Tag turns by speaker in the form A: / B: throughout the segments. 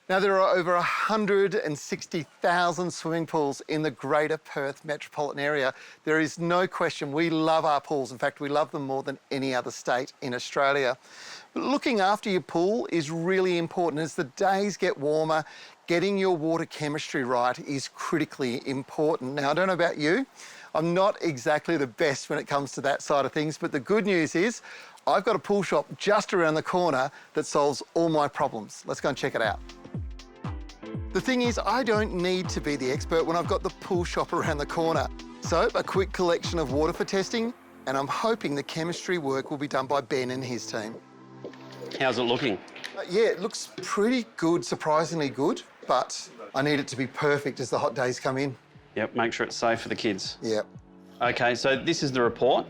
A: Now, there are over 160,000 swimming pools in the Greater Perth metropolitan area. There is no question we love our pools. In fact, we love them more than any other state in Australia. But looking after your pool is really important. As the days get warmer, getting your water chemistry right is critically important. Now, I don't know about you, I'm not exactly the best when it comes to that side of things, but the good news is I've got a pool shop just around the corner that solves all my problems. Let's go and check it out. The thing is, I don't need to be the expert when I've got the pool shop around the corner. So, a quick collection of water for testing, and I'm hoping the chemistry work will be done by Ben and his team.
B: How's it looking?
A: Yeah, it looks pretty good, surprisingly good, but I need it to be perfect as the hot days come in.
B: Yep, make sure it's safe for the kids.
A: Yep.
B: Okay, so this is the report.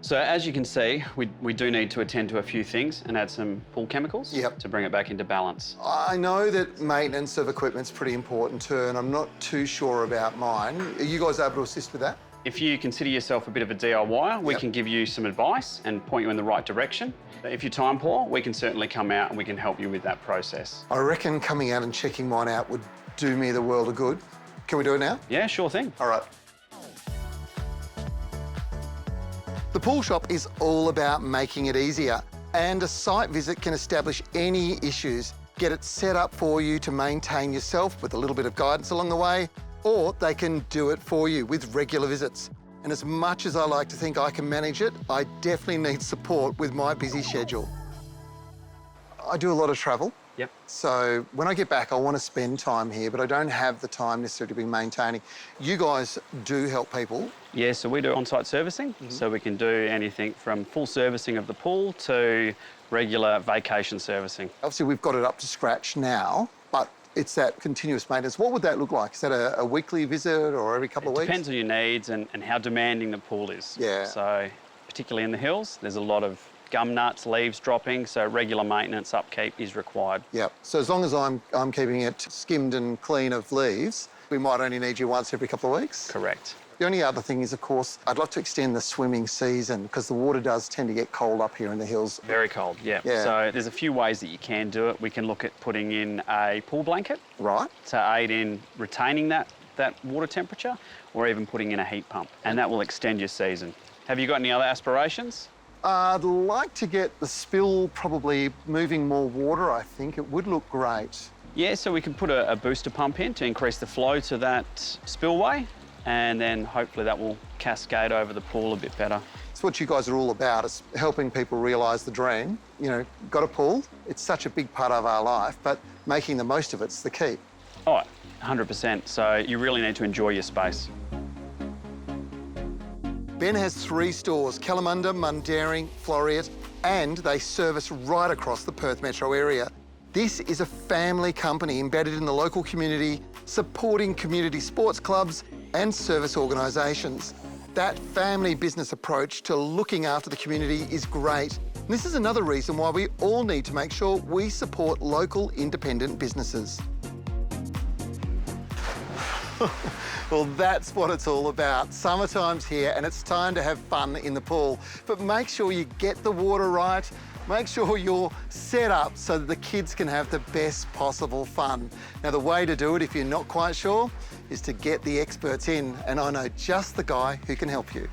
B: So as you can see, we do need to attend to a few things and add some pool chemicals to bring it back into balance.
A: I know that maintenance of equipment's pretty important too, and I'm not too sure about mine. Are you guys able to assist with that?
B: If you consider yourself a bit of a DIY, we can give you some advice and point you in the right direction. If you're time poor, we can certainly come out and we can help you with that process.
A: I reckon coming out and checking mine out would do me the world of good. Can we do it now?
B: Yeah, sure thing.
A: All right. The pool shop is all about making it easier, and a site visit can establish any issues, get it set up for you to maintain yourself with a little bit of guidance along the way, or they can do it for you with regular visits. And as much as I like to think I can manage it, I definitely need support with my busy schedule. I do a lot of travel.
B: Yep.
A: So when I get back, I want to spend time here, but I don't have the time necessarily to be maintaining. You guys do help people.
B: Yeah, so we do on-site servicing. So we can do anything from full servicing of the pool to regular vacation servicing.
A: Obviously, we've got it up to scratch now, but it's that continuous maintenance. What would that look like? Is that a weekly visit or every couple of weeks?
B: It depends on your needs and how demanding the pool is.
A: Yeah.
B: So particularly in the hills, there's a lot of gum nuts, leaves dropping, so regular maintenance upkeep is required.
A: Yeah, so as long as I'm keeping it skimmed and clean of leaves, we might only need you once every couple of weeks.
B: Correct.
A: The only other thing is, of course, I'd love to extend the swimming season because the water does tend to get cold up here in the hills.
B: Very cold, yeah. So there's a few ways that you can do it. We can look at putting in a pool blanket.
A: Right.
B: To aid in retaining that water temperature, or even putting in a heat pump, and that will extend your season. Have you got any other aspirations?
A: I'd like to get the spill probably moving more water, I think. It would look great.
B: Yeah, so we can put a booster pump in to increase the flow to that spillway, and then hopefully that will cascade over the pool a bit better.
A: It's what you guys are all about, is helping people realise the dream. You know, got a pool, it's such a big part of our life, but making the most of it's the key.
B: Oh, 100%. So you really need to enjoy your space.
A: Ben has 3 stores, Kalamunda, Mundaring, Floreat, and they service right across the Perth metro area. This is a family company embedded in the local community, supporting community sports clubs and service organisations. That family business approach to looking after the community is great. And this is another reason why we all need to make sure we support local independent businesses. Well, that's what it's all about. Summertime's here and it's time to have fun in the pool. But make sure you get the water right. Make sure you're set up so that the kids can have the best possible fun. Now, the way to do it, if you're not quite sure, is to get the experts in. And I know just the guy who can help you.